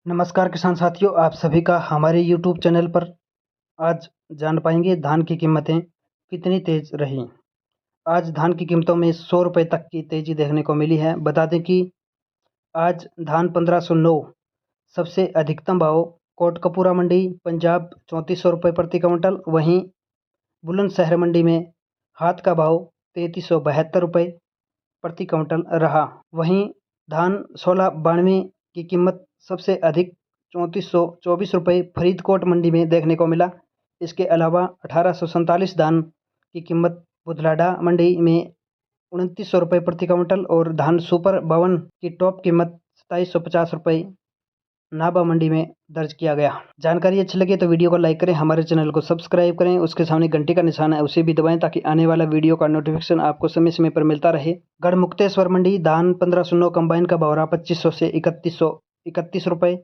नमस्कार किसान साथियों, आप सभी का हमारे YouTube चैनल पर आज जान पाएंगे धान की कीमतें कितनी तेज रही। आज धान की कीमतों में 100 रुपये तक की तेजी देखने को मिली है। बता दें कि आज धान 1509 सबसे अधिकतम भाव कोटकपूरा मंडी पंजाब 3400 रुपये प्रति क्विंटल। वहीं बुलंदशहर मंडी में हाथ का भाव 3372 रुपये प्रति क्विंटल रहा। वहीं धान 1692 की कीमत सबसे अधिक 3424 रुपये फरीदकोट मंडी में देखने को मिला। इसके अलावा 1847 धान की कीमत बुधलाडा मंडी में 2900 रुपये प्रति क्विंटल और धान सुपर 52 की टॉप कीमत 2750 रुपये नाबा मंडी में दर्ज किया गया। जानकारी अच्छी लगे तो वीडियो को लाइक करें, हमारे चैनल को सब्सक्राइब करें, उसके सामने घंटी का निशान है उसे भी दबाएं ताकि आने वाला वीडियो का नोटिफिकेशन आपको समय समय पर मिलता रहे। गढ़मुक्तेश्वर मंडी धान 1509 कंबाइन का भाव 2500 से 3131 रुपये।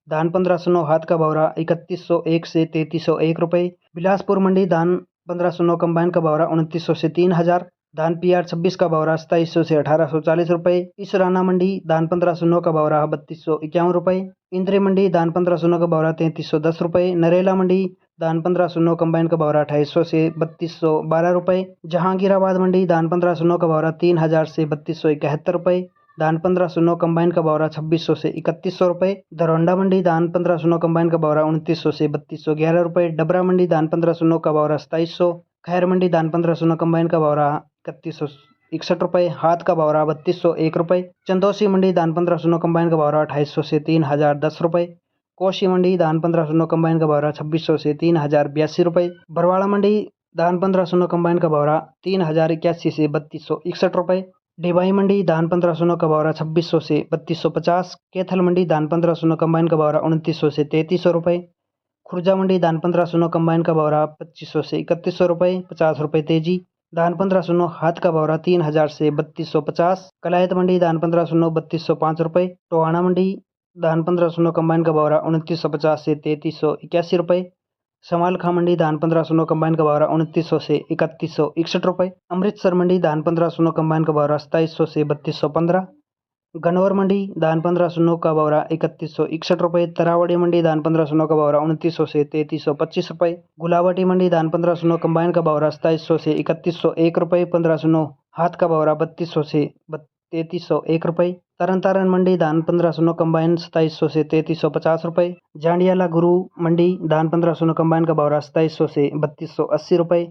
धान 1509 हाथ का भाव 3101 से 3301 रुपये। बिलासपुर मंडी धान 1509 कंबाइन का भाव 2900 से 3000। धान PR 26 का भाव 2700 से 1840 रुपये। इसराना मंडी धान 1509 का भाव 3251 रुपये। इंद्री मंडी धान 1509 का भाव 3310 रुपये। नरेला मंडी धान 1509 कंबाइन का भाव 2800 से 3212 रुपये। जहांगीराबाद मंडी धान 1509 का भाव 3000 से 3271 रुपये। धान 1509 कंबाइन का भाव 2600 से 3100 रुपये। दरौंडा मंडी धान 1509 कंबाइन का भाव 2900 से 3211 रुपये। डबरा मंडी धान 1509 का भाव 2700। खैर मंडी धान 1509 कंबाइन का भाव 3161 रुपये। हाथ का भाव 3201 रुपये। चंदौसी मंडी धान 1509 कंबाइन का भाव 2800 से 3010 रुपये। कोशी मंडी धान 1509 कंबाइन का भाव 2600 से 3082 रुपये। बरवाड़ा मंडी धान 1509 कंबाइन का भाव 3081 से 3261 रुपये। डिबाई मंडी धान 1509 का भाव 2600 से 3250। कैथल मंडी धान 1509 कंबाइन का भाव 2900 से 3300 रुपये। खुर्जा मंडी धान 1509 कंबाइन का भाव 2500 से 3100 रुपये 50 रुपये तेजी। धान 1509 हाथ का भाव 3000 से 3250। कलायत मंडी धान 1509 3205 रुपये। टोहाना मंडी धान 1509 कंबाइन का भाव 2950 से 3381 रुपये। समालखा मंडी धान 1509 कंबाइन का भाव 2900 से 3161 रुपये। अमृतसर मंडी धान 1509 कंबाइन का भाव 2700 से 3215। गनौर मंडी धान 1509 का भाव 3161 रुपये। तरावड़ी मंडी धान 1509 का भाव 2900 से 3325 रुपये। गुलावटी मंडी धान 1509 कंबाइन का भाव 2700 से 3101 रुपये। 1509 हाथ का भाव 3200 से 3301 रुपये। तरन तारण मंडी धान 1509 कंबाइन 2700 से 3350 रुपये। जांडियाला गुरु मंडी धान 1509 कंबाइन का भाव 2700 से 3280 रुपये।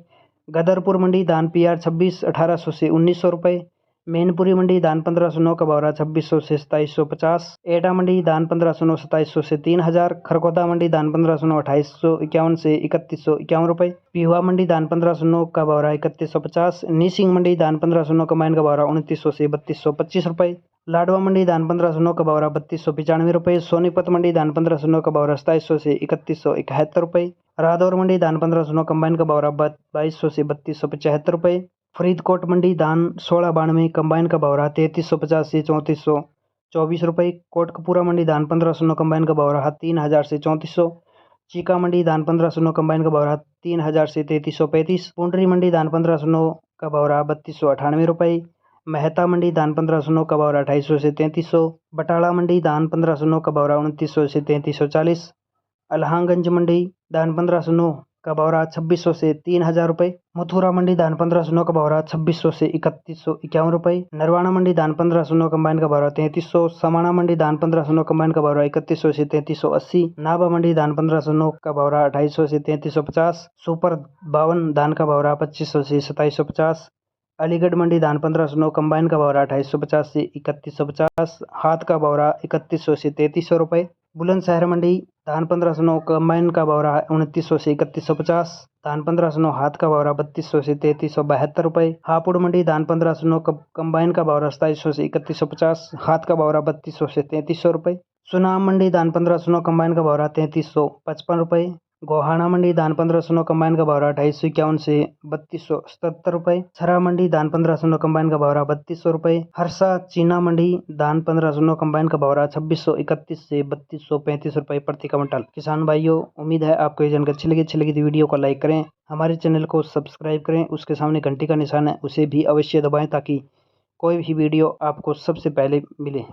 गदरपुर मंडी धान PR 26 1800 से 1900 रुपये। मैनपुरी मंडी धान 1509 का भाव 2600 से 2750। एटा मंडी धान 1509 2700 से 3000। खरगोदा मंडी धान 1509 2851 से 3151 रुपये। पिहुआ मंडी धान 1509 का भाव 3150। नीसिंग मंडी धान 1509 कंबाइन का भाव 2900 से 3225 रुपये। लाडवा मंडी धान 1509 का भाव 3295 रुपये। सोनीपत मंडी धान 1509 का भाव 2700 से 3171 रुपये। रादौर मंडी धान 1509 कंबाइन का भाव 2200 से 3275 रुपये। फरीदकोट मंडी धान 1692 कंबाइन का भाव 3350 से 3424 रुपये। कोटकपूरा मंडी धान 1509 कंबाइन का भाव 3000 से 3400। चीका मंडी धान 1509 कंबाइन का भाव 3000 से 3335। पुंडरी मंडी धान 1509 का भाव 3298 रुपये। मेहता मंडी धान 1509 का भाव 2800 से 3300। बटाला मंडी धान 1509 का भाव 2900 से 3340। अलहागंज मंडी धान 1509 का भाव 2600 से 3000 रुपये। मथुरा मंडी धान 1509 का भाव 2600 से 3151 रुपये। नरवाना मंडी धान 1509 कंबाइन का भाव 3300। समाना मंडी धान 1509 कंबाइन का भाव 3100 से 3380। नाबा मंडी धान 1509 का भाव 2800 से 3350। सुपर 52 धान का भाव 2500 से 2750। अलीगढ़ मंडी धान 1509 कंबाइन का भाव 2850 से 3150। हाथ का भाव 3100 से 3300 रुपये। बुलंदशहर मंडी धान 1509 कंबाइन का भाव 2900 से 3150। धान 1509 हाथ का भाव 3200 से 3372 रुपये। हापुड़ मंडी धान 1509 कंबाइन का भाव 2700 से 3150। हाथ का भाव 3200 से 3300 रुपये। सुनाम मंडी धान 1509 कंबाइन का भाव 3355 रुपये। गोहाना मंडी धान 1509 कंबाइन का भाव 2851 से 3277 रुपये। छरा मंडी धान 1509 कंबाइन का भाव 3200 रुपये। हरसा चीना मंडी धान 1509 कंबाइन का भाव 2631 से 3235 रुपये प्रति क्विंटल। किसान भाइयों, उम्मीद है आपको ये जानकारी अच्छी लगी तो वीडियो को लाइक करें, हमारे चैनल को सब्सक्राइब करें, उसके सामने घंटी का निशान है उसे भी अवश्य दबाएं ताकि कोई भी वीडियो आपको सबसे पहले मिले।